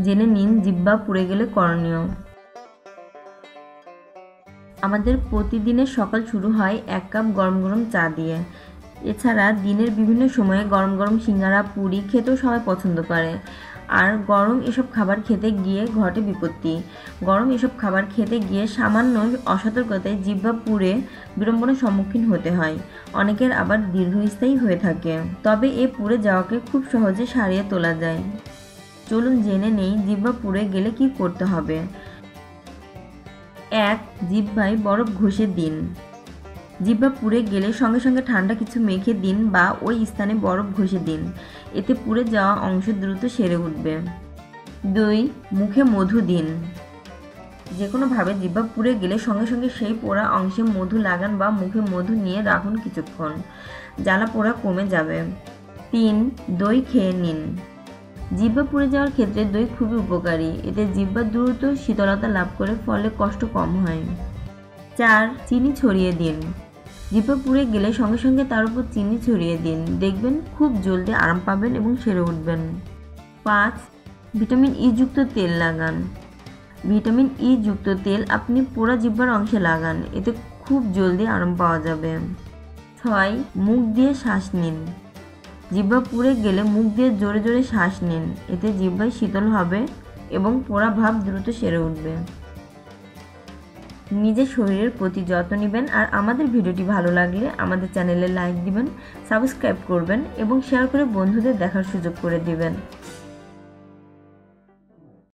জেনে নিন জিহ্বা পুড়ে গেলে করণীয়। আমাদের প্রতিদিনের সকাল শুরু হয় 1 কাপ গরম গরম চা দিয়ে। এছাড়া দিনের বিভিন্ন সময়ে গরম গরম সিঙ্গারা, পুরি খেতেও সবাই পছন্দ করে। আর গরম এসব খাবার খেতে গিয়ে ঘটে বিপত্তি। গরম এসব খাবার খেতে গিয়ে সামান্য অসতর্কতায় জিহ্বা পুড়ে বিড়ম্বনার সম্মুখীন হতে হয়। অনেকের আবার দীর্ঘস্থায়ী হয়ে থাকে। তবে এ পুড়ে যাওয়াকে খুব সহজে সারিয়ে তোলা যায়। চলুন জেনে নেই জিহ্বা পুড়ে গেলে কি করতে হবে। 1. জিহ্বায় বরফ ঘষে দিন। জিহ্বা পুড়ে গেলে সঙ্গে সঙ্গে ঠান্ডা কিছু মেখে দিন বা ওই স্থানে বরফ ঘষে দিন। এতে পুড়ে যাওয়া অংশ দ্রুত সেরে উঠবে। 2. মুখে মধু দিন। যে কোনোভাবে জিহ্বা পুড়ে গেলে সঙ্গে সঙ্গে সেই পোড়া অংশে মধু লাগান বা মুখে মধু নিয়ে রাখুন কিছুক্ষণ। জ্বালা পোড়া কমে যাবে। 3. দই খেয়ে নিন। জিহ্বা পুড়ে যাওয়ার ক্ষেত্রে দই খুবই উপকারী। এতে জিহ্বা দ্রুত শীতলতা লাভ করে, ফলে কষ্ট কম হয়। 4. চিনি ছড়িয়ে দিন। জিহ্বা পুড়ে গেলে সঙ্গে সঙ্গে তার উপর চিনি ছড়িয়ে দিন। দেখবেন খুব জলদি আরাম পাবেন এবং সেরে উঠবেন। 5. ভিটামিন ই যুক্ত তেল লাগান। ভিটামিন ই যুক্ত তেল আপনি পোড়া জিহ্বার অংশে লাগান। এতে খুব জলদি আরাম পাওয়া যাবে। 6. মুখ দিয়ে শ্বাস নিন। জিহ্বা পুড়ে গেলে মুখ দিয়ে জোরে জোরে শ্বাস নিন। এতে জিহ্বায় শীতল হবে এবং পোড়া ভাব দ্রুত সেরে উঠবে। নিজের শরীরের প্রতি যত্ন নেবেন। আর আমাদের ভিডিওটি ভালো লাগলে আমাদের চ্যানেলে লাইক দিবেন, সাবস্ক্রাইব করবেন এবং শেয়ার করে বন্ধুদের দেখার সুযোগ করে দিবেন।